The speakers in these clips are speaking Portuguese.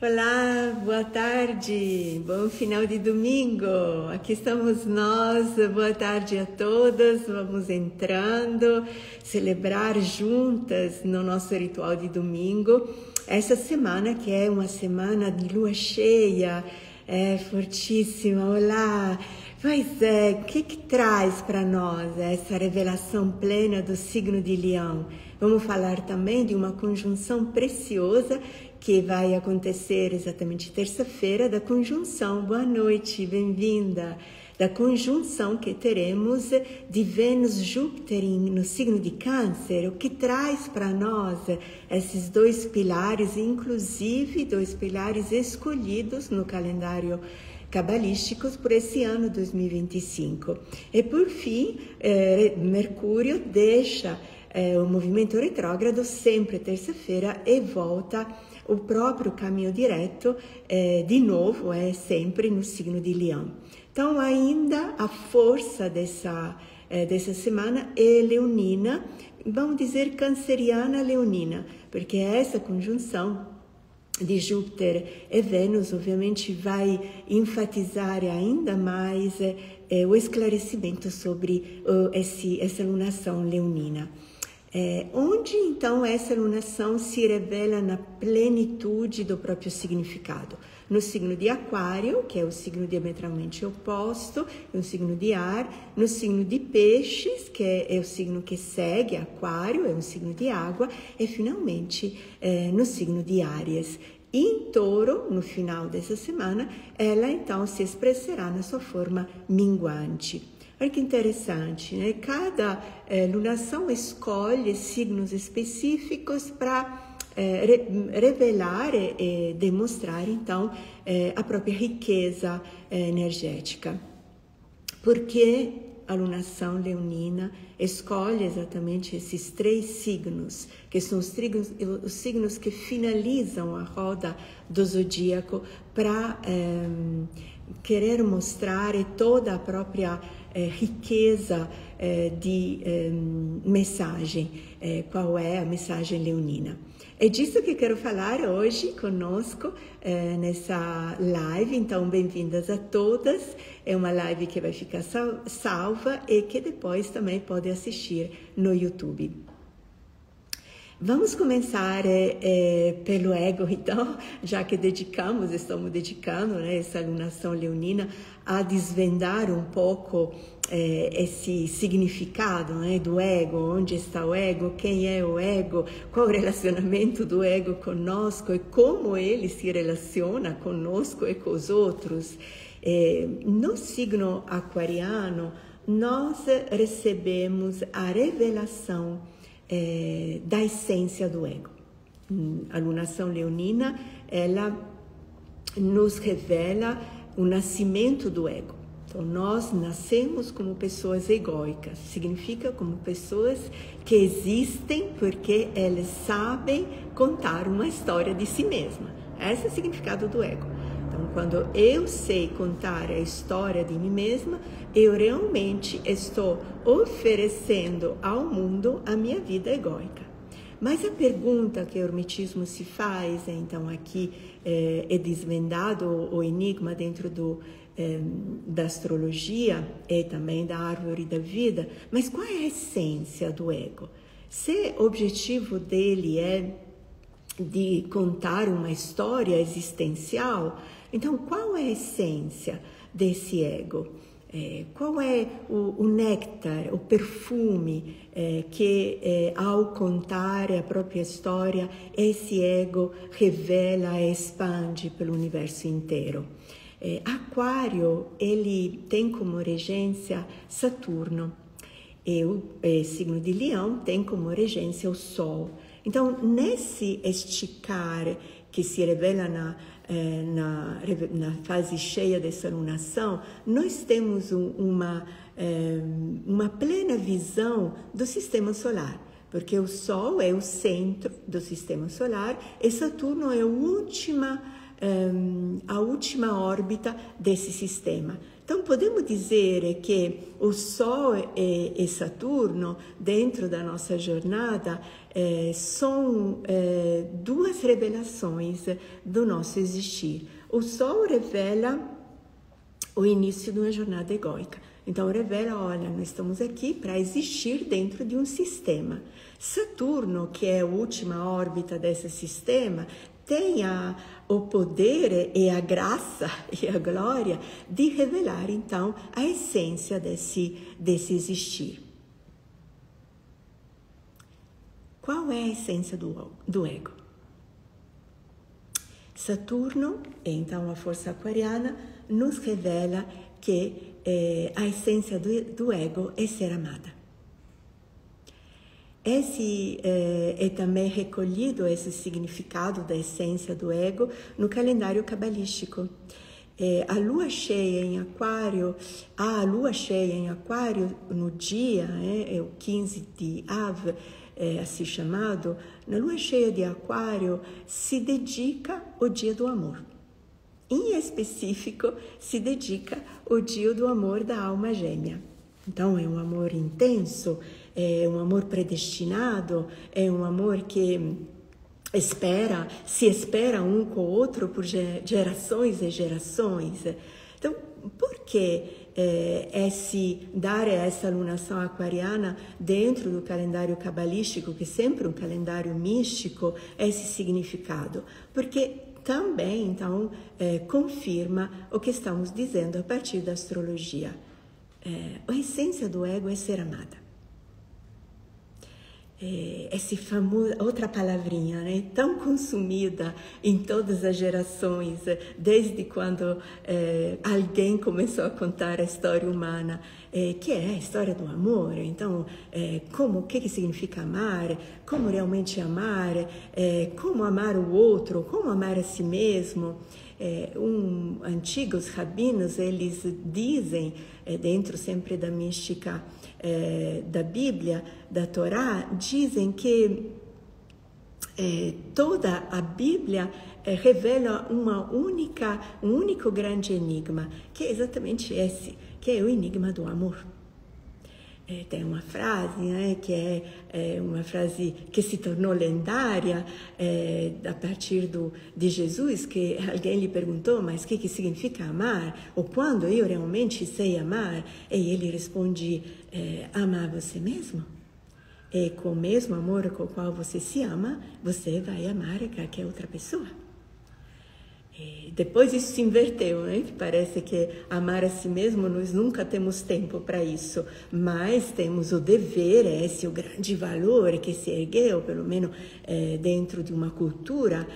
Olá, boa tarde, bom final de domingo. Aqui estamos nós, boa tarde a todas. Vamos entrando, celebrar juntas no nosso ritual de domingo. Essa semana que é uma semana de lua cheia, é fortíssima. Olá, pois é, o que traz para nós essa revelação plena do signo de Leão? Vamos falar também de uma conjunção preciosa que vai acontecer exatamente terça-feira, da conjunção, boa noite, bem-vinda, da conjunção que teremos de Vênus-Júpiter no signo de Câncer, o que traz para nós esses dois pilares, inclusive dois pilares escolhidos no calendário cabalísticos por esse ano 2025. E por fim, Mercúrio deixa o movimento retrógrado sempre terça-feira e volta o próprio caminho direto, de novo, é sempre no signo de Leão. Então, ainda a força dessa semana é leonina, vamos dizer canceriana leonina, porque essa conjunção de Júpiter e Vênus, obviamente, vai enfatizar ainda mais o esclarecimento sobre essa lunação leonina. Onde então essa lunação se revela na plenitude do próprio significado? No signo de Aquário, que é o signo diametralmente oposto, é um signo de ar, no signo de Peixes, que é o signo que segue Aquário, é um signo de água, e finalmente no signo de Áries. Em Touro, no final dessa semana, ela então se expressará na sua forma minguante. Olha que interessante, né? Cada lunação escolhe signos específicos para revelar e demonstrar, então, a própria riqueza energética. Porque a lunação leonina escolhe exatamente esses três signos, que são os signos que finalizam a roda do zodíaco, para querer mostrar toda a própria riqueza de mensagem, qual é a mensagem leonina. É disso que quero falar hoje conosco nessa live, então bem-vindas a todas. É uma live que vai ficar salva e que depois também pode assistir no YouTube. Vamos começar pelo ego, então, já que estamos dedicando, né, essa lunação leonina a desvendar um pouco esse significado, né, do ego, onde está o ego, quem é o ego, qual o relacionamento do ego conosco e como ele se relaciona conosco e com os outros. No signo aquariano, nós recebemos a revelação da essência do ego. A lunação leonina, ela nos revela o nascimento do ego. Então, nós nascemos como pessoas egóicas, significa como pessoas que existem porque elas sabem contar uma história de si mesma. Esse é o significado do ego. Então, quando eu sei contar a história de mim mesma, eu realmente estou oferecendo ao mundo a minha vida egóica. Mas a pergunta que o hermetismo se faz, então aqui é desvendado o enigma dentro da astrologia e também da árvore da vida, mas qual é a essência do ego? Se o objetivo dele é de contar uma história existencial, então qual é a essência desse ego? Qual é o néctar, o perfume que ao contar a própria história, esse ego revela e expande pelo universo inteiro? Aquário, ele tem como regência Saturno, e o signo de Leão tem como regência o Sol. Então, nesse esticar que se revela na fase cheia dessa lunação, nós temos uma plena visão do sistema solar, porque o Sol é o centro do sistema solar e Saturno é a última a última órbita desse sistema. Então, podemos dizer que o Sol e Saturno, dentro da nossa jornada, são duas revelações do nosso existir. O Sol revela o início de uma jornada egóica. Então, revela, olha, nós estamos aqui para existir dentro de um sistema. Saturno, que é a última órbita desse sistema, tem o poder e a graça e a glória de revelar, então, a essência desse existir. Qual é a essência do ego? Saturno, então a força aquariana, nos revela que a essência do ego é ser amada. Esse é também recolhido, esse significado da essência do ego, no calendário cabalístico. A lua cheia em Aquário, no dia, é o 15 de Av, assim chamado, na lua cheia de Aquário, se dedica o dia do amor. Em específico, se dedica o dia do amor da alma gêmea. Então, é um amor intenso, é um amor predestinado, é um amor que se espera um com o outro por gerações e gerações. Então, por que dar essa alunação aquariana dentro do calendário cabalístico, que é sempre um calendário místico, esse significado? Porque também, então, confirma o que estamos dizendo a partir da astrologia. A essência do ego é ser amada. Esse famoso, outra palavrinha, né, tão consumida em todas as gerações, desde quando alguém começou a contar a história humana, que é a história do amor. Então, o que significa amar, como realmente amar, como amar o outro, como amar a si mesmo. Antigos rabinos, eles dizem, dentro sempre da mística da Bíblia, da Torá, dizem que toda a Bíblia revela um único grande enigma, que é exatamente esse, que é o enigma do amor. Tem uma frase, né, que é uma frase que se tornou lendária a partir de Jesus, que alguém lhe perguntou, mas o que significa amar? Ou quando eu realmente sei amar? E ele responde, amar você mesmo. E com o mesmo amor com o qual você se ama, você vai amar qualquer outra pessoa. Depois isso se inverteu, né? Parece que amar a si mesmo, nós nunca temos tempo para isso, mas temos o dever, esse é o grande valor que se ergueu, pelo menos dentro de uma cultura,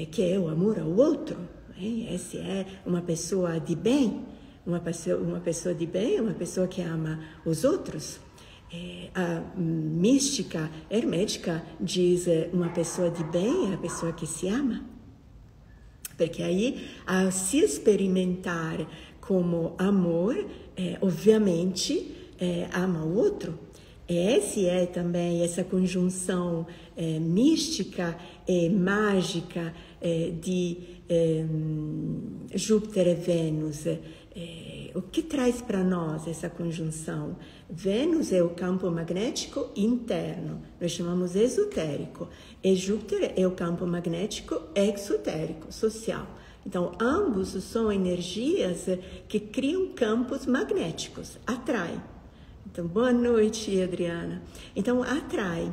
que é o amor ao outro. Esse é uma pessoa de bem, uma pessoa de bem, uma pessoa que ama os outros. A mística hermética diz uma pessoa de bem é a pessoa que se ama. Porque aí, ao se experimentar como amor, obviamente, ama o outro. Também essa conjunção mística e mágica de Júpiter e Vênus. O que traz para nós essa conjunção? Vênus é o campo magnético interno, nós chamamos esotérico, e Júpiter é o campo magnético exotérico, social. Então, ambos são energias que criam campos magnéticos, atraem. Então, boa noite, Adriana. Então, atrai.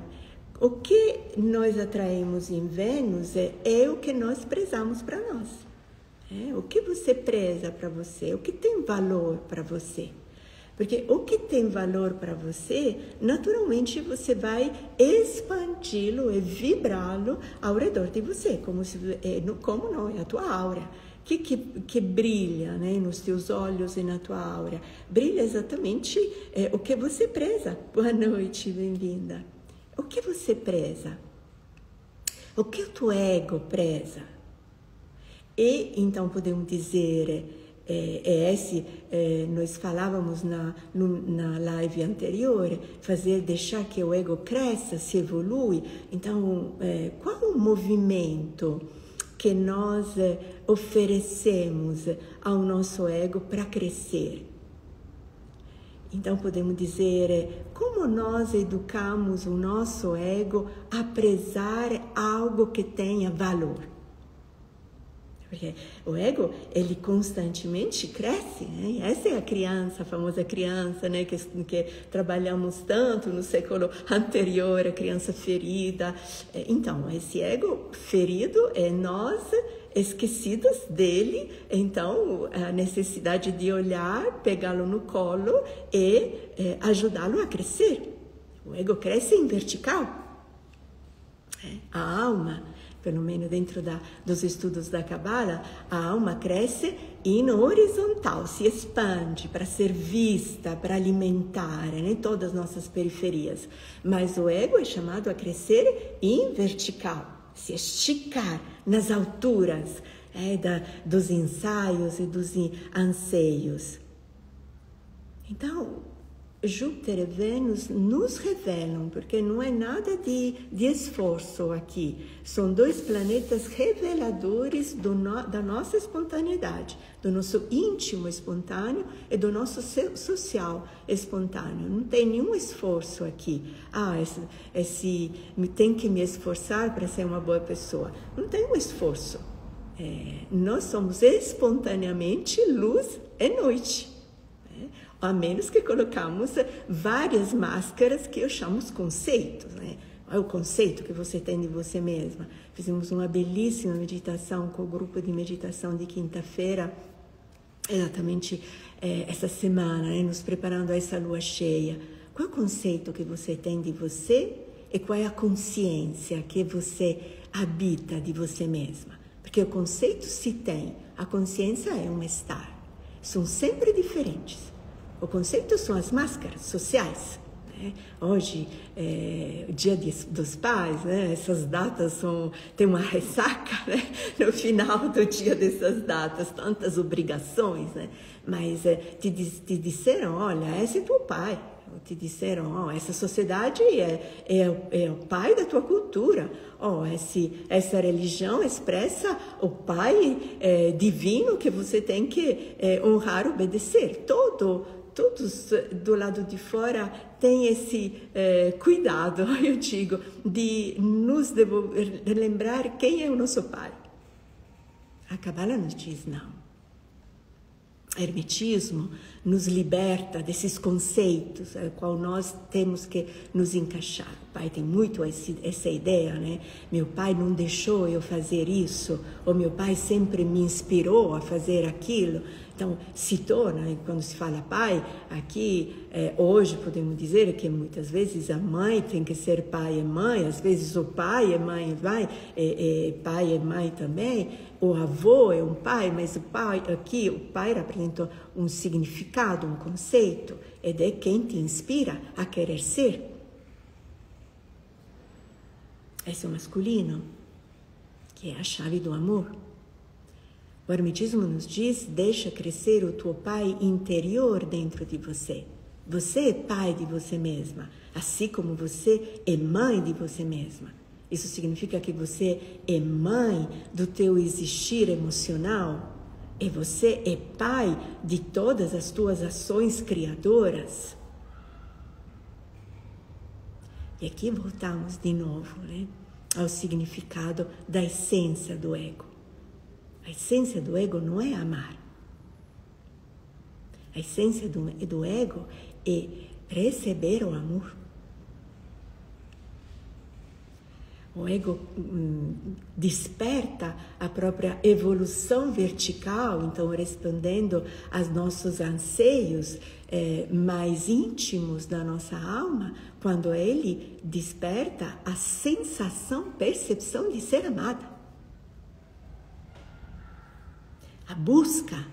O que nós atraímos em Vênus é o que nós prezamos para nós. O que você preza para você? O que tem valor para você? Porque o que tem valor para você, naturalmente você vai expandi-lo e vibrá-lo ao redor de você, como não é a tua aura. Que brilha, né, nos teus olhos e na tua aura? Brilha exatamente o que você preza. Boa noite, bem-vinda. O que você preza? O que o teu ego preza? E então podemos dizer, nós falávamos na live anterior, deixar que o ego cresça, se evolui. Então, qual o movimento que nós oferecemos ao nosso ego para crescer. Então podemos dizer, como nós educamos o nosso ego a prezar algo que tenha valor? Porque o ego, ele constantemente cresce, né? Essa é a criança, a famosa criança, né? que trabalhamos tanto no século anterior, a criança ferida. Então, esse ego ferido é nós esquecidas dele, então a necessidade de olhar, pegá-lo no colo e ajudá-lo a crescer. O ego cresce em vertical. A alma, pelo menos dentro dos estudos da Kabbalah, a alma cresce em horizontal, se expande para ser vista, para alimentar, né, todas as nossas periferias. Mas o ego é chamado a crescer em vertical, se esticar nas alturas dos ensaios e dos anseios. Então, Júpiter e Vênus nos revelam, porque não é nada de esforço aqui. São dois planetas reveladores da nossa espontaneidade, do nosso íntimo espontâneo e do nosso social espontâneo. Não tem nenhum esforço aqui. Tem que me esforçar para ser uma boa pessoa. Não tem um esforço. Nós somos espontaneamente luz e noite. A menos que colocamos várias máscaras que eu chamo os conceitos, né? É o conceito que você tem de você mesma. Fizemos uma belíssima meditação com o grupo de meditação de quinta-feira, exatamente essa semana, né? Nos preparando a essa lua cheia. Qual é o conceito que você tem de você e qual é a consciência que você habita de você mesma? Porque o conceito se tem, a consciência é um estar. São sempre diferentes. O conceito são as máscaras sociais. Né? Hoje, o Dia dos Pais, né? Essas datas tem uma ressaca, né? No final do dia dessas datas, tantas obrigações, né? Mas te disseram, olha, esse é teu pai. Te disseram, essa sociedade é o pai da tua cultura. Essa religião expressa o pai divino que você tem que honrar, obedecer. Todos do lado de fora têm esse cuidado, eu digo, de nos lembrar quem é o nosso pai. A Kabbalah nos diz não. O hermetismo nos liberta desses conceitos ao qual nós temos que nos encaixar. O pai tem muito essa ideia, né? Meu pai não deixou eu fazer isso, ou meu pai sempre me inspirou a fazer aquilo. Então, se torna, quando se fala pai, aqui, hoje podemos dizer que muitas vezes a mãe tem que ser pai e mãe, às vezes o pai é mãe e pai e mãe também, o avô é um pai, mas o pai representa um significado, um conceito, é de quem te inspira a querer ser. Esse é o masculino, que é a chave do amor. O hermetismo nos diz, deixa crescer o teu pai interior dentro de você. Você é pai de você mesma, assim como você é mãe de você mesma. Isso significa que você é mãe do teu existir emocional e você é pai de todas as tuas ações criadoras. E aqui voltamos de novo, né, ao significado da essência do ego. A essência do ego não é amar. A essência do ego é receber o amor. O ego desperta a própria evolução vertical, então respondendo aos nossos anseios mais íntimos da nossa alma, quando ele desperta a sensação, percepção de ser amada. A busca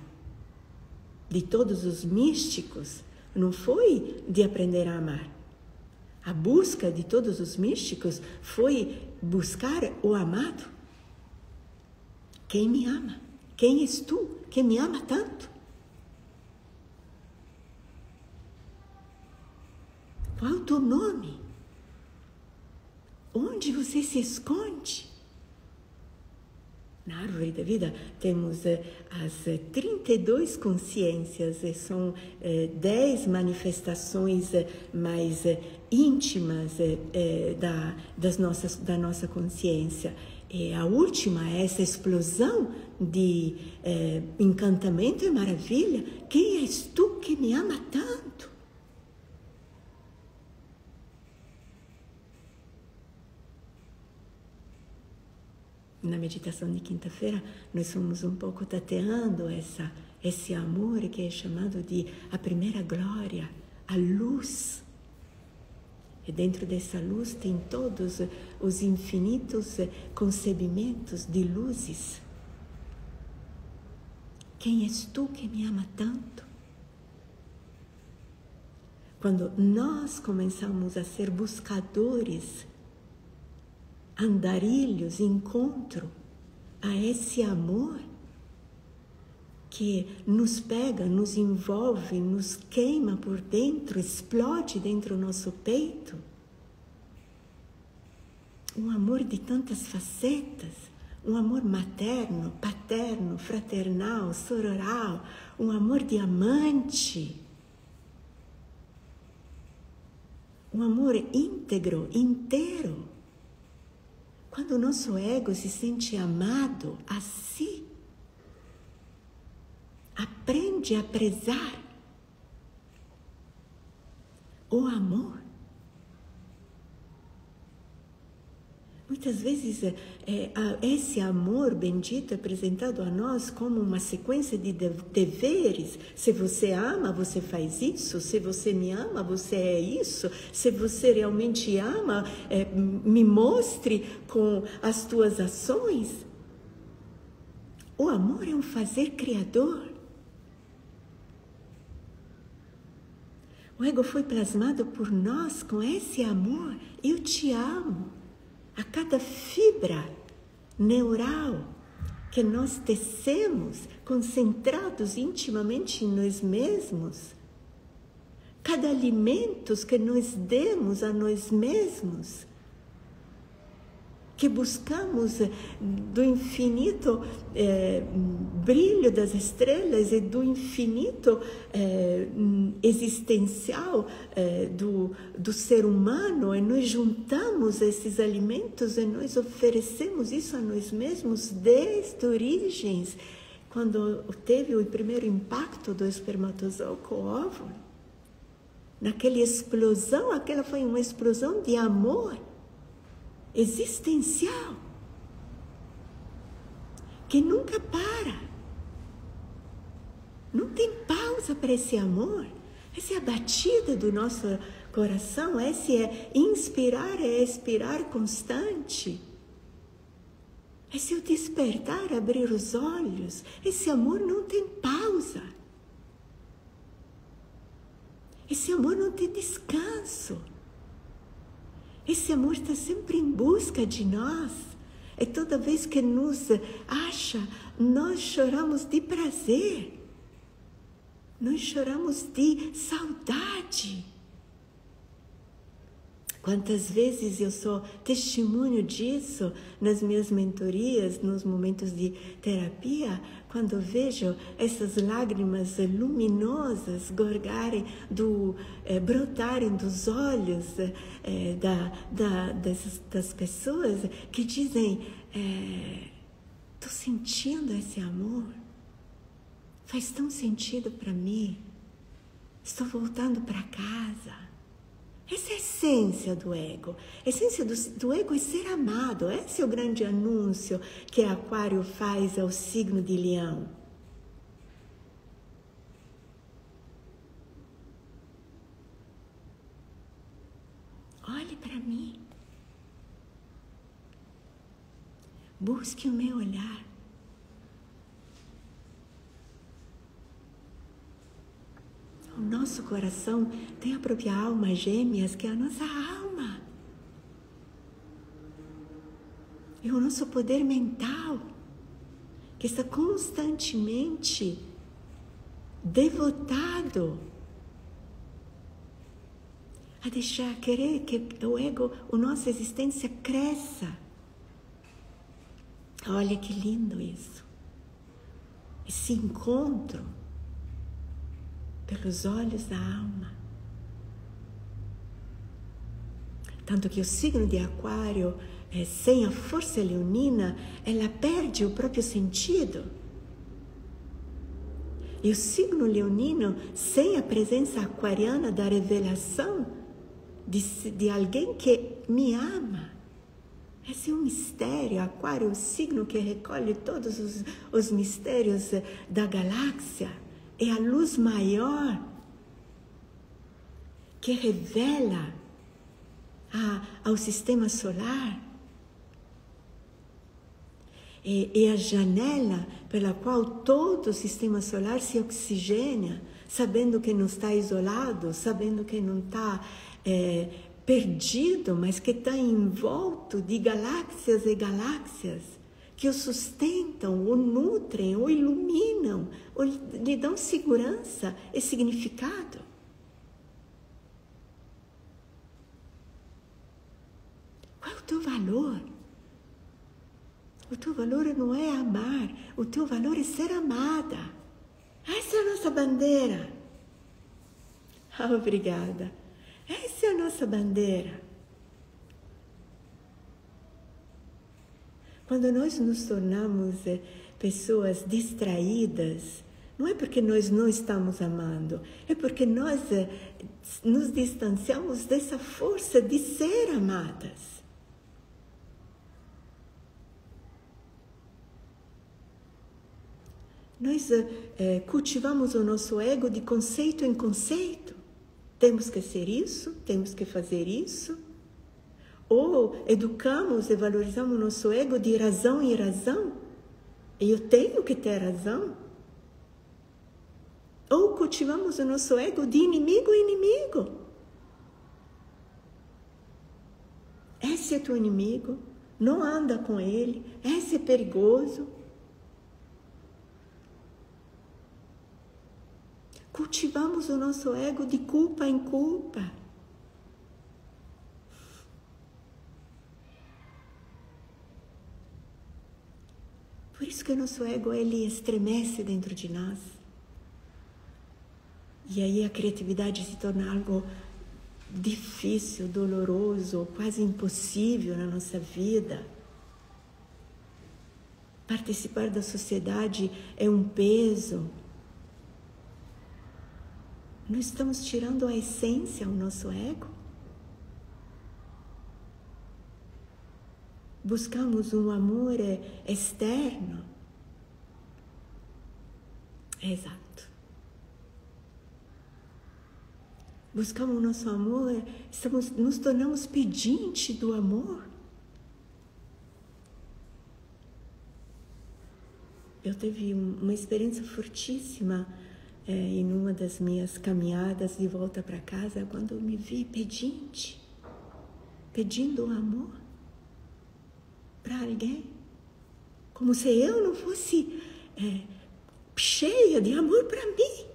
de todos os místicos não foi de aprender a amar. A busca de todos os místicos foi buscar o amado. Quem me ama? Quem és tu que me ama tanto? Qual é o teu nome? Onde você se esconde? Na árvore da vida temos as 32 consciências, são 10 manifestações mais íntimas da nossa consciência. E a última é essa explosão de encantamento e maravilha. Quem és tu que me ama tanto? Na meditação de quinta-feira, nós fomos um pouco tateando esse amor que é chamado de a primeira glória, a luz. E dentro dessa luz tem todos os infinitos concebimentos de luzes. Quem és tu que me ama tanto? Quando nós começamos a ser buscadores, andarilhos, encontro a esse amor que nos pega, nos envolve, nos queima por dentro, explode dentro do nosso peito. Um amor de tantas facetas, um amor materno, paterno, fraternal, sororal, um amor de amante, um amor íntegro, inteiro. Quando o nosso ego se sente amado a si, aprende a prezar o amor. Muitas vezes esse amor bendito é apresentado a nós como uma sequência de deveres. Se você ama, você faz isso. Se você me ama, você é isso. Se você realmente ama, me mostre com as tuas ações. O amor é um fazer criador. O ego foi plasmado por nós com esse amor. Eu te amo. A cada fibra neural que nós tecemos, concentrados intimamente em nós mesmos, cada alimento que nós demos a nós mesmos, que buscamos do infinito brilho das estrelas e do infinito existencial do ser humano, e nós juntamos esses alimentos e nós oferecemos isso a nós mesmos desde origens, quando teve o primeiro impacto do espermatozoide com o óvulo. Naquela explosão, aquela foi uma explosão de amor existencial, que nunca para, não tem pausa para esse amor. Essa é a batida do nosso coração, esse é inspirar e expirar constante, esse é o despertar, abrir os olhos. Esse amor não tem pausa, esse amor não tem descanso. Esse amor está sempre em busca de nós. E toda vez que nos acha, nós choramos de prazer. Nós choramos de saudade. Quantas vezes eu sou testemunho disso nas minhas mentorias, nos momentos de terapia, quando das essas lágrimas luminosas brotarem dos olhos das pessoas que dizem: estou sentindo esse amor, faz tão sentido para mim, estou voltando para casa. Essa é a essência do ego. A essência do ego é ser amado. Esse é o grande anúncio que Aquário faz ao signo de Leão. Olhe para mim. Busque o meu olhar. O nosso coração tem a própria alma gêmeas, que é a nossa alma. E o nosso poder mental, que está constantemente devotado a querer que o ego, a nossa existência cresça. Olha que lindo isso. Esse encontro pelos olhos da alma. Tanto que o signo de Aquário, sem a força leonina, ela perde o próprio sentido. E o signo leonino, sem a presença aquariana da revelação de alguém que me ama. Esse é um mistério. Aquário é o signo que recolhe todos os mistérios da galáxia. É a luz maior que revela ao sistema solar. É a janela pela qual todo o sistema solar se oxigena, sabendo que não está isolado, sabendo que não está perdido, mas que está envolto de galáxias e galáxias que o sustentam, o nutrem, o iluminam, ou lhe dão segurança e significado. Qual é o teu valor? O teu valor não é amar, o teu valor é ser amada. Essa é a nossa bandeira. Obrigada. Essa é a nossa bandeira. Quando nós nos tornamos pessoas distraídas, não é porque nós não estamos amando, é porque nós nos distanciamos dessa força de ser amadas. Nós cultivamos o nosso ego de conceito em conceito. Temos que ser isso, temos que fazer isso. Ou educamos e valorizamos o nosso ego de razão em razão. Eu tenho que ter razão. Ou cultivamos o nosso ego de inimigo em inimigo. Esse é teu inimigo, não anda com ele, esse é perigoso. Cultivamos o nosso ego de culpa em culpa. Por isso que o nosso ego, ele estremece dentro de nós. E aí a criatividade se torna algo difícil, doloroso, quase impossível na nossa vida. Participar da sociedade é um peso. Nós estamos tirando a essência ao nosso ego. Buscamos um amor externo. Exato. Buscamos o nosso amor, nos tornamos pedintes do amor. Eu tive uma experiência fortíssima em uma das minhas caminhadas de volta para casa, quando eu me vi pedindo amor para alguém, como se eu não fosse cheia de amor para mim.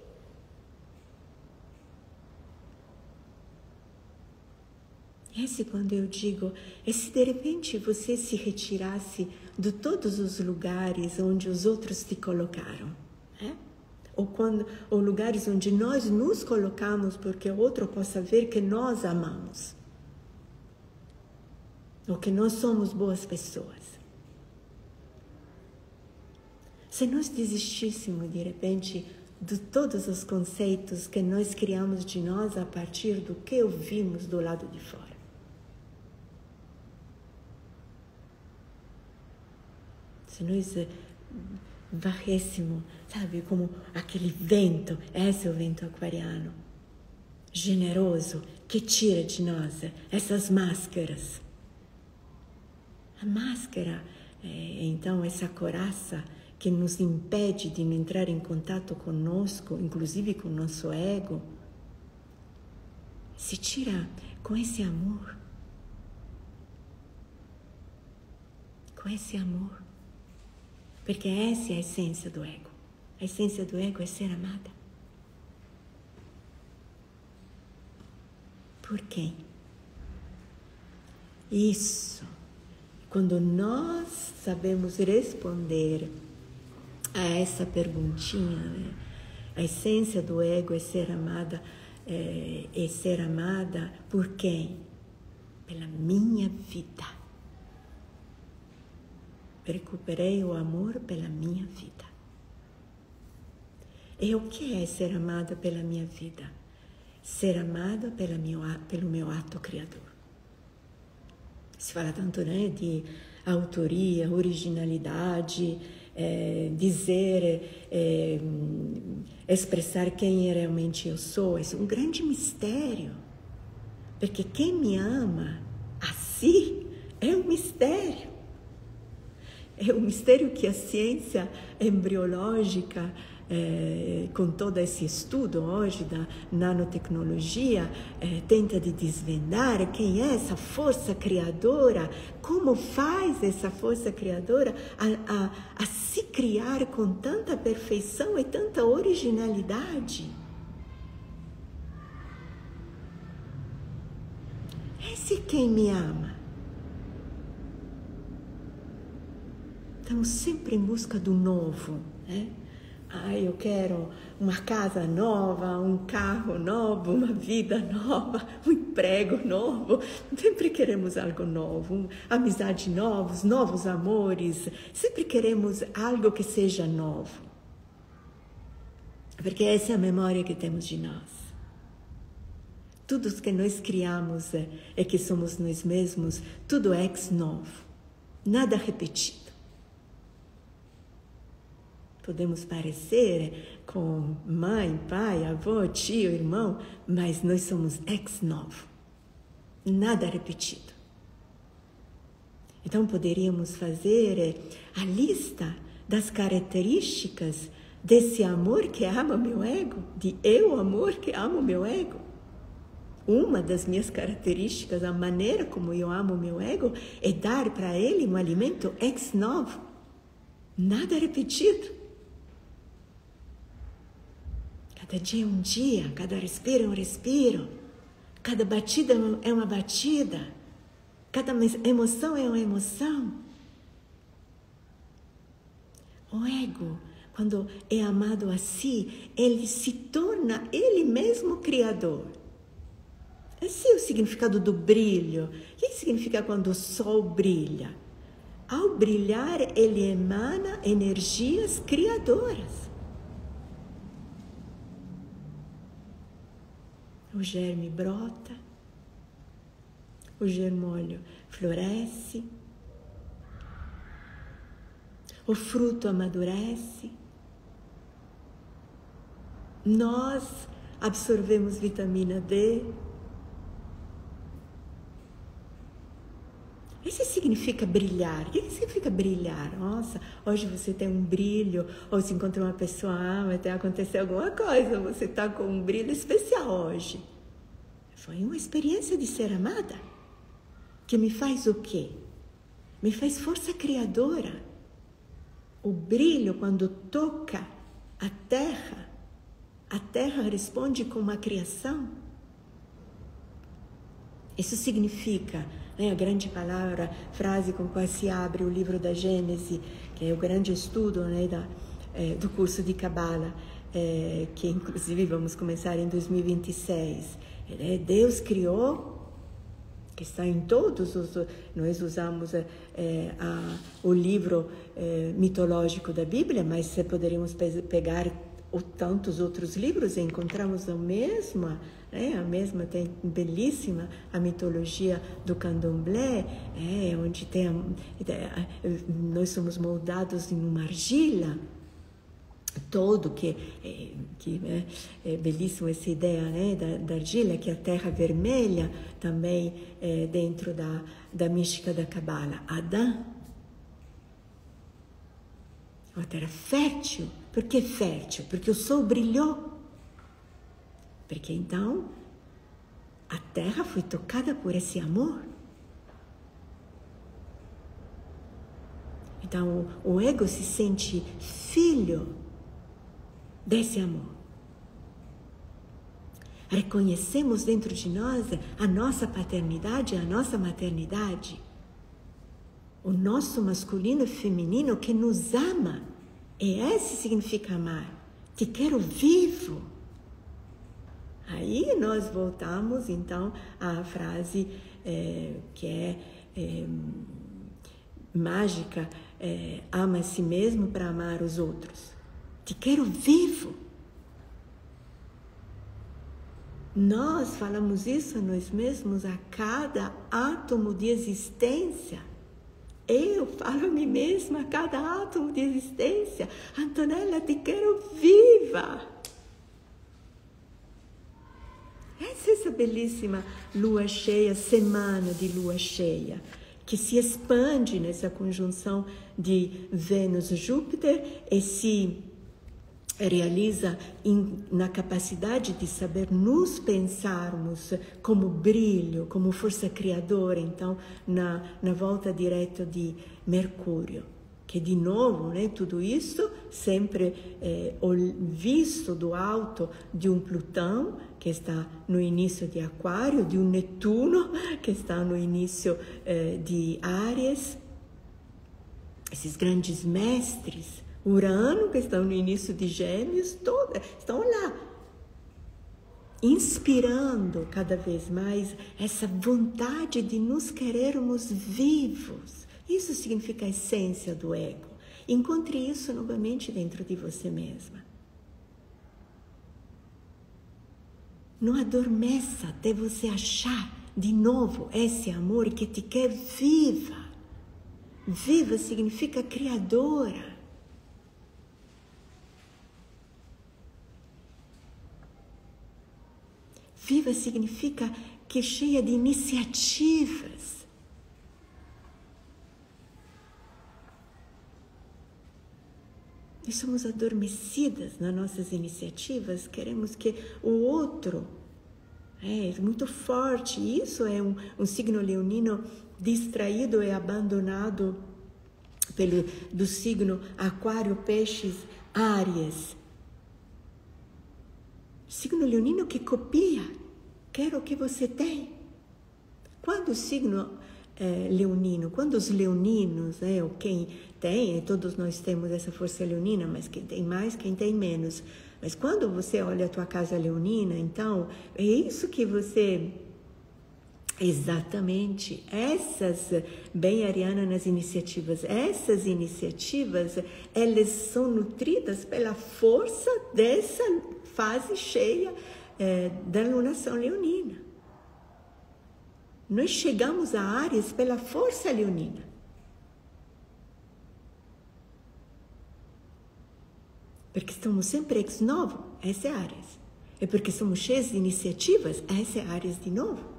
Esse quando eu digo, se de repente você se retirasse de todos os lugares onde os outros te colocaram, ou lugares onde nós nos colocamos porque o outro possa ver que nós amamos, ou que nós somos boas pessoas. Se nós desistíssemos de repente de todos os conceitos que nós criamos de nós a partir do que ouvimos do lado de fora. Se nós varrêssemos, sabe, como aquele vento, esse é o vento aquariano, generoso, que tira de nós essas máscaras. A máscara é, então, essa coraça que nos impede de entrar em contato conosco, inclusive com o nosso ego, se tira com esse amor. Com esse amor. Porque essa é a essência do ego. A essência do ego é ser amada. Por quem? Isso quando nós sabemos responder a essa perguntinha, né? A essência do ego é ser amada, por quem? Pela minha vida. Recuperei o amor pela minha vida. E o que é ser amada pela minha vida? Ser amada pelo meu ato criador. Se fala tanto, né, de autoria, originalidade, expressar quem realmente eu sou. Isso é um grande mistério, porque quem me ama assim é um mistério. É um mistério que a ciência embriológica, com todo esse estudo hoje da nanotecnologia, tenta de desvendar quem é essa força criadora, como faz essa força criadora a se criar com tanta perfeição e tanta originalidade. Esse é quem me ama. Estamos sempre em busca do novo, né? Eu quero uma casa nova, um carro novo, uma vida nova, um emprego novo. Sempre queremos algo novo, amizade novos, novos amores. Sempre queremos algo que seja novo. Porque essa é a memória que temos de nós. Tudo que nós criamos é que somos nós mesmos, tudo é ex novo, nada repetido. Podemos parecer com mãe, pai, avô, tio, irmão, mas nós somos ex novo, nada repetido. Então poderíamos fazer a lista das características desse amor que ama meu ego, de eu amor que amo meu ego. Uma das minhas características, a maneira como eu amo meu ego, é dar para ele um alimento ex novo, nada repetido. Cada dia é um dia, cada respiro é um respiro, cada batida é uma batida, cada emoção é uma emoção. O ego, quando é amado assim, ele se torna ele mesmo criador. Esse é o significado do brilho. O que significa quando o sol brilha? Ao brilhar, ele emana energias criadoras. O germe brota, o germólio floresce, o fruto amadurece, nós absorvemos vitamina D. Isso significa brilhar. O que significa brilhar? Nossa, hoje você tem um brilho, ou se encontra uma pessoa, vai ter acontecer alguma coisa, você está com um brilho especial hoje. Foi uma experiência de ser amada, que me faz o quê? Me faz força criadora. O brilho, quando toca a terra responde com uma criação. Isso significa, a grande frase com qual se abre o livro da Gênesis, que é o grande estudo, do curso de Cabala, que inclusive vamos começar em 2026. Deus criou, que está em todos os... Nós usamos o livro mitológico da Bíblia, mas poderíamos pegar tantos outros livros e encontramos a mesma, tem belíssima a mitologia do Candomblé, onde nós somos moldados em uma argila, todo que é belíssima essa ideia, da argila, que é a terra vermelha, também dentro da mística da Cabala. Adão, uma terra fértil. Por que fértil? Porque o sol brilhou. Porque então a terra foi tocada por esse amor. Então o ego se sente filho desse amor. Reconhecemos dentro de nós a nossa paternidade, a nossa maternidade. o nosso masculino e feminino que nos ama. E esse significa amar. Te quero vivo. Aí nós voltamos, então, à frase que é mágica, ama a si mesmo para amar os outros. Te quero vivo. Nós falamos isso a nós mesmos a cada átomo de existência. Eu falo a mim mesma a cada átomo de existência. Antonella, te quero viva. Essa belíssima lua cheia, semana de lua cheia, que se expande nessa conjunção de Vênus-Júpiter e se realiza na capacidade de saber nos pensarmos como brilho, como força criadora, então, na volta direta de Mercúrio. Que, de novo, né, tudo isso sempre visto do alto de um Plutão, que está no início de Aquário, de um Netuno, que está no início de Áries. Esses grandes mestres, Urano, que estão no início de Gêmeos, estão lá, inspirando cada vez mais essa vontade de nos querermos vivos. Isso significa a essência do ego. Encontre isso novamente dentro de você mesma. Não adormeça até você achar de novo esse amor que te quer viva. Viva significa criadora. Viva significa que é cheia de iniciativas. E somos adormecidas nas nossas iniciativas, queremos que o outro é muito forte. Isso é um signo leonino distraído e abandonado do signo Aquário, Peixes, Áries. Signo leonino que copia, quero o que você tem. Quando o signo leonino, quando os leoninos, ou quem tem, todos nós temos essa força leonina, mas quem tem mais, quem tem menos. Mas quando você olha a tua casa leonina, então, é isso que você... Exatamente, essas, bem Ariana nas iniciativas, essas iniciativas, elas são nutridas pela força dessa fase cheia da lunação leonina. Nós chegamos a Áries pela força leonina. Porque estamos sempre ex novo, essa é Áries. É porque somos cheios de iniciativas, essa é Áries de novo.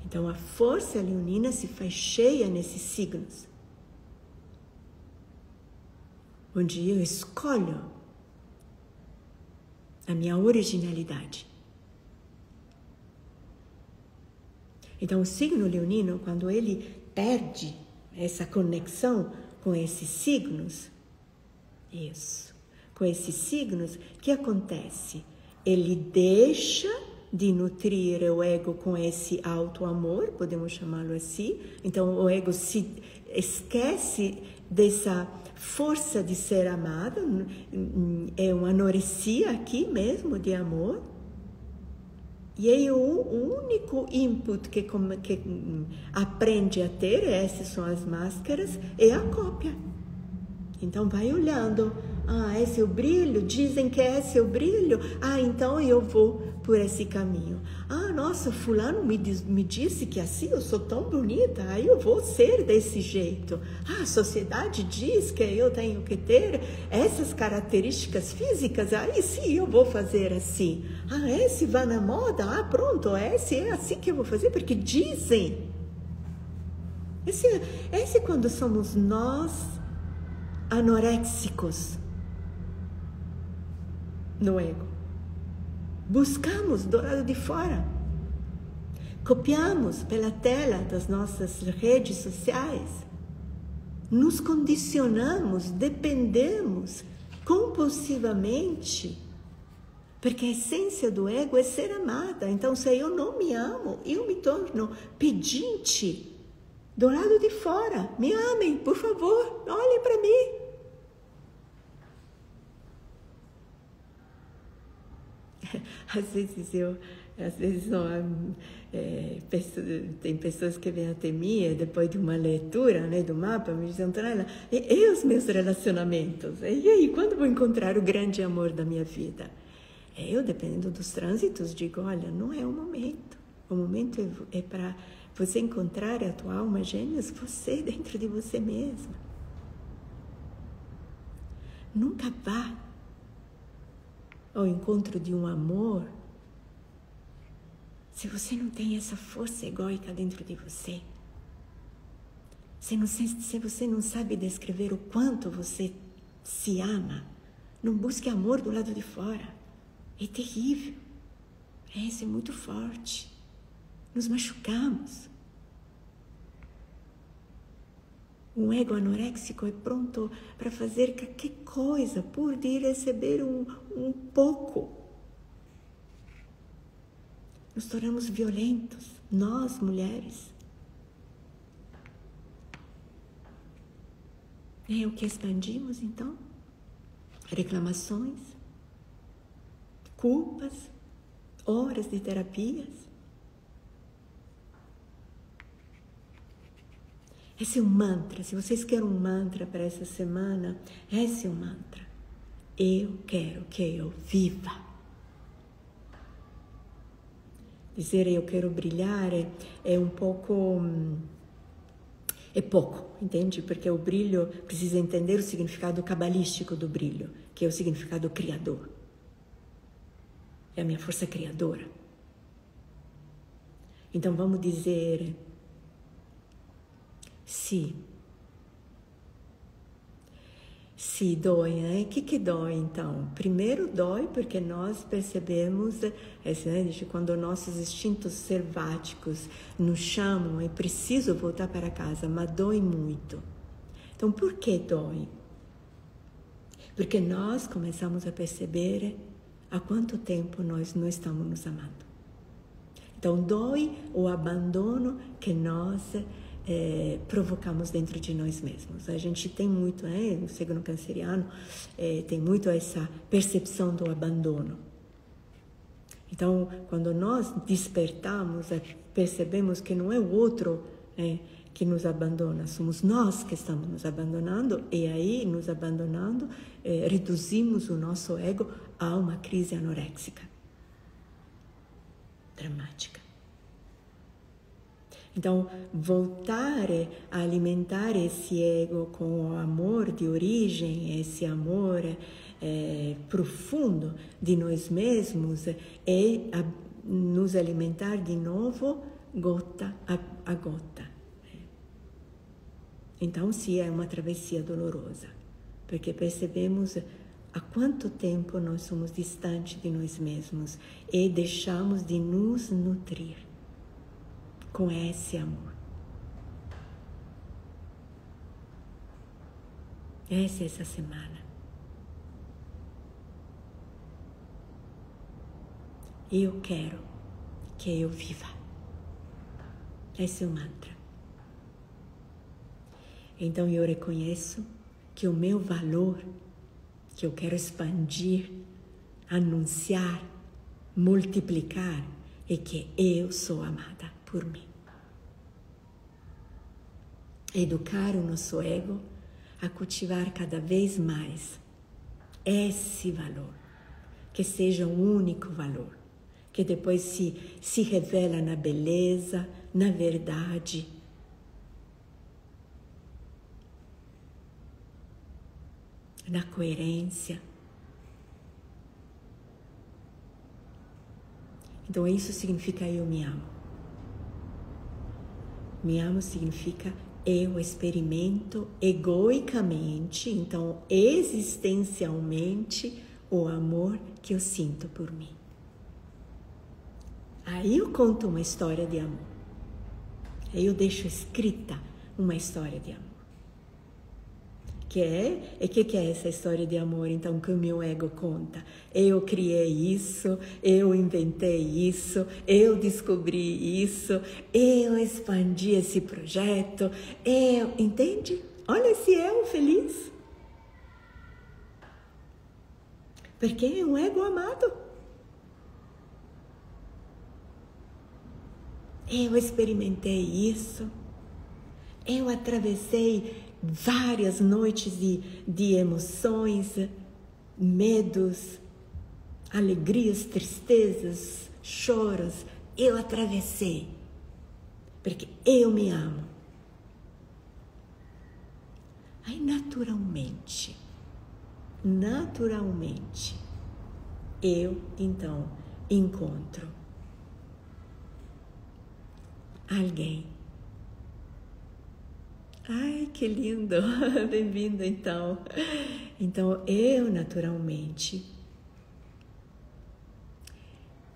Então, a força leonina se faz cheia nesses signos, onde eu escolho a minha originalidade. Então, o signo leonino, quando ele perde essa conexão com esses signos, com esses signos, o que acontece? Ele deixa de nutrir o ego com esse auto-amor, podemos chamá-lo assim. Então, o ego se esquece dessa força de ser amado, é uma anorexia aqui mesmo de amor. E aí o único input que aprende a ter, essas são as máscaras, é a cópia. Então, vai olhando, esse é o brilho, dizem que esse é o brilho, então eu vou por esse caminho. Nossa, fulano me disse que assim eu sou tão bonita, aí eu vou ser desse jeito. A sociedade diz que eu tenho que ter essas características físicas, aí sim eu vou fazer assim. Esse vai na moda, pronto, esse é assim que eu vou fazer, porque dizem. Esse quando somos nós anoréxicos no ego. Buscamos do lado de fora. Copiamos pela tela das nossas redes sociais. Nos condicionamos, dependemos compulsivamente. Porque a essência do ego é ser amada. Então, se eu não me amo, eu me torno pedinte do lado de fora. Me amem, por favor, olhem para mim. Às vezes tem pessoas que vêm até mim depois de uma leitura, né, do mapa, me dizem, Antonella, e os meus relacionamentos? E aí, quando vou encontrar o grande amor da minha vida? Eu, dependendo dos trânsitos, digo, olha, não é o momento. O momento é para você encontrar a tua alma gêmeas, você dentro de você mesma. Nunca vá ao encontro de um amor se você não tem essa força egóica dentro de você. Se você não sabe descrever o quanto você se ama, não busque amor do lado de fora. É terrível. Isso é muito forte. Nos machucamos. Um ego anoréxico é pronto para fazer qualquer coisa por de receber um pouco. Nos tornamos violentos, nós mulheres. É o que expandimos então? Reclamações, culpas, horas de terapias. Esse é um mantra. Se vocês querem um mantra para essa semana, esse é o mantra. Eu quero que eu viva. Dizer eu quero brilhar é um pouco... É pouco, entende? Porque o brilho precisa entender o significado cabalístico do brilho, que é o significado criador. É a minha força criadora. Então vamos dizer... Se dói, né? O que dói então? Primeiro dói porque nós percebemos, quando nossos instintos selváticos nos chamam, é preciso voltar para casa, mas dói muito. Então por que dói? Porque nós começamos a perceber há quanto tempo nós não estamos nos amando. Então dói o abandono que nós provocamos dentro de nós mesmos. A gente tem muito, no signo canceriano, tem muito essa percepção do abandono. Então, quando nós despertamos, percebemos que não é o outro que nos abandona, somos nós que estamos nos abandonando, e aí, nos abandonando, reduzimos o nosso ego a uma crise anoréxica. Dramática. Então, voltar a alimentar esse ego com o amor de origem, esse amor profundo de nós mesmos, é nos alimentar de novo, gota a gota. Então, sim, é uma travessia dolorosa, porque percebemos há quanto tempo nós somos distantes de nós mesmos e deixamos de nos nutrir com esse amor. Essa é essa semana. Eu quero que eu viva. Esse é o mantra. Então eu reconheço que o meu valor, que eu quero expandir, anunciar, multiplicar, é que eu sou amada por mim. Educar o nosso ego a cultivar cada vez mais esse valor, que seja um único valor, que depois se revela na beleza, na verdade, na coerência. Então isso significa eu me amo. Me amo significa eu experimento egoicamente, então existencialmente, o amor que eu sinto por mim. Aí eu conto uma história de amor. Aí eu deixo escrita uma história de amor. que é essa história de amor, então, que o meu ego conta. Eu criei isso, eu inventei isso, eu descobri isso, eu expandi esse projeto, entende? Olha esse eu feliz. Porque é um ego amado. Eu experimentei isso, eu atravessei várias noites de emoções, medos, alegrias, tristezas, choros. Eu atravessei, porque eu me amo. Aí naturalmente, eu então encontro alguém. Ai, que lindo! Bem-vindo, então. Então, eu, naturalmente,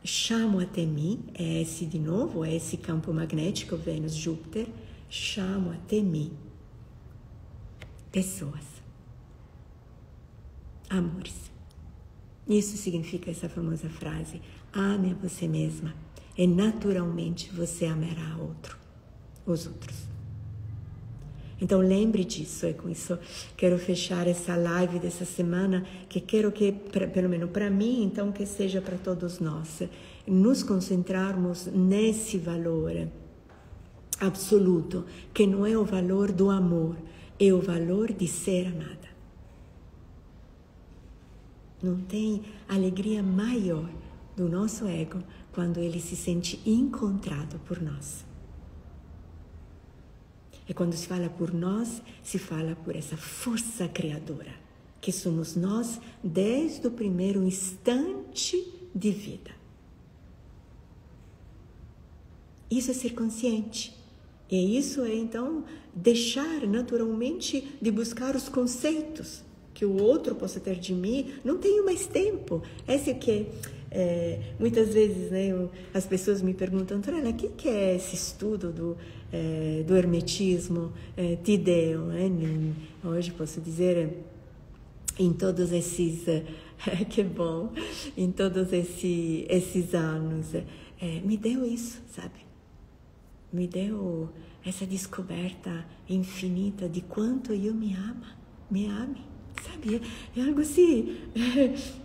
chamo até mim, é esse de novo, é esse campo magnético, Vênus, Júpiter, chamo até mim pessoas, amores. Isso significa essa famosa frase, ame a você mesma, e naturalmente você amará os outros. Então lembre disso, com isso quero fechar essa live dessa semana, que quero que, pelo menos para mim, então que seja para todos nós, nos concentrarmos nesse valor absoluto, que não é o valor do amor, é o valor de ser amada. Não tem alegria maior do nosso ego quando ele se sente encontrado por nós. E quando se fala por nós, se fala por essa força criadora, que somos nós desde o primeiro instante de vida. Isso é ser consciente. E isso é, então, deixar naturalmente de buscar os conceitos que o outro possa ter de mim. Não tenho mais tempo. Esse que muitas vezes, né, as pessoas me perguntam, Antonella, o que é esse estudo do hermetismo te deu? Hoje posso dizer, em todos esses, que bom, em todos esses anos, me deu isso, sabe? Me deu essa descoberta infinita de quanto eu me ame. Sabe, é algo assim,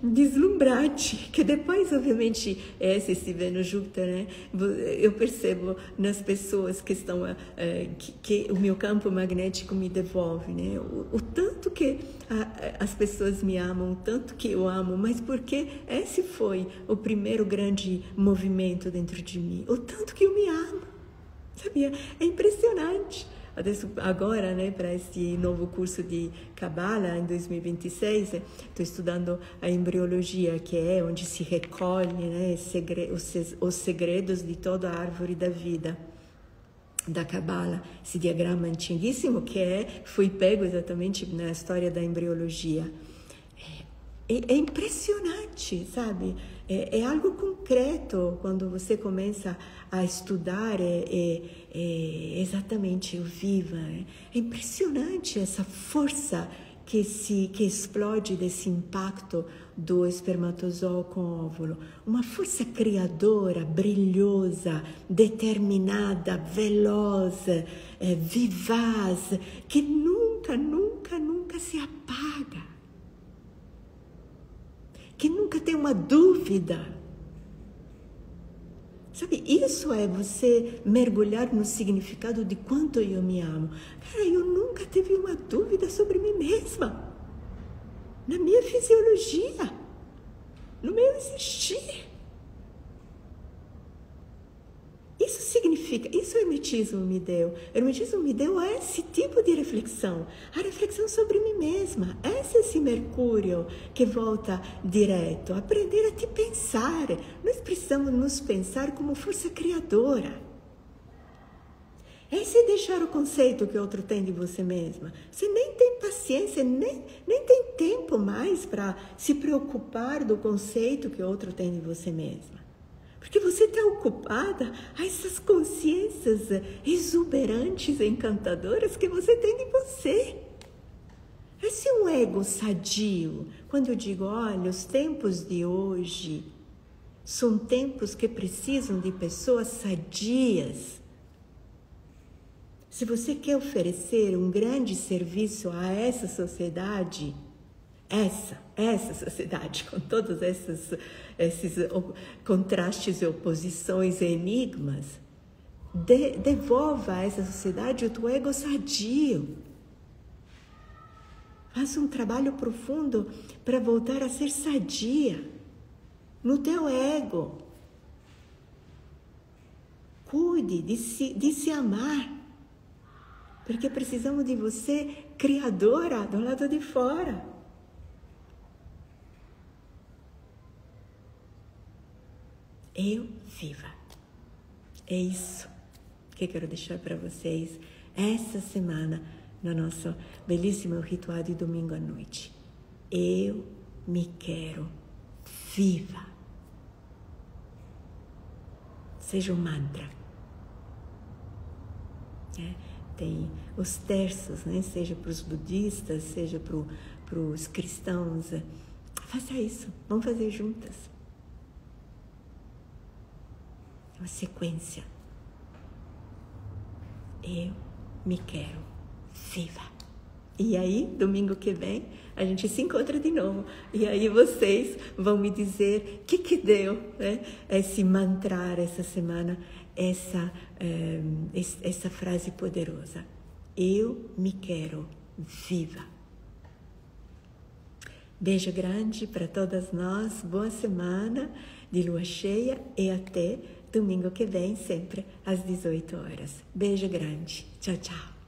deslumbrante, que depois, obviamente, esse Vênus Júpiter, né, eu percebo nas pessoas que estão, que o meu campo magnético me devolve, né, o tanto que as pessoas me amam, o tanto que eu amo, mas porque esse foi o primeiro grande movimento dentro de mim, o tanto que eu me amo, sabia? É impressionante. Agora, né, para esse novo curso de Cabala, em 2026, estou estudando a embriologia, que é onde se recolhe, né, os segredos de toda a árvore da vida da Cabala, esse diagrama antiguíssimo que foi pego exatamente na história da embriologia. É impressionante, sabe? É algo concreto quando você começa a estudar, exatamente o viva. É impressionante essa força que explode desse impacto do espermatozoo com o óvulo. Uma força criadora, brilhosa, determinada, veloz, vivaz, que nunca se apaga. Que nunca tem uma dúvida. Sabe, isso é você mergulhar no significado de quanto eu me amo. Cara, eu nunca tive uma dúvida sobre mim mesma. Na minha fisiologia. No meu existir. Isso significa, isso o hermetismo me deu. O hermetismo me deu esse tipo de reflexão. A reflexão sobre mim mesma. Esse Mercúrio que volta direto. Aprender a te pensar. Nós precisamos nos pensar como força criadora. Esse é deixar o conceito que o outro tem de você mesma. Você nem tem paciência, nem tem tempo mais para se preocupar do conceito que o outro tem de você mesma. Porque você está ocupada a essas consciências exuberantes e encantadoras que você tem de você. Esse é um ego sadio. Quando eu digo, olha, os tempos de hoje são tempos que precisam de pessoas sadias. Se você quer oferecer um grande serviço a essa sociedade, essa sociedade, com todos esses contrastes e oposições e enigmas, devolva a essa sociedade o teu ego sadio. Faça um trabalho profundo para voltar a ser sadia no teu ego. Cuide de se amar, porque precisamos de você, criadora, do lado de fora. Eu viva. É isso que eu quero deixar para vocês essa semana no nosso belíssimo ritual de domingo à noite. Eu me quero viva. Seja um mantra. Tem os terços, né? Seja para os budistas, seja para os cristãos. Faça isso, vamos fazer juntas. Uma sequência. Eu me quero viva. E aí, domingo que vem, a gente se encontra de novo. E aí vocês vão me dizer o que deu, né? Esse mantrar essa semana, essa frase poderosa. Eu me quero viva. Beijo grande para todas nós. Boa semana de lua cheia e até domingo que vem, sempre às 18 horas. Beijo grande. Tchau, tchau.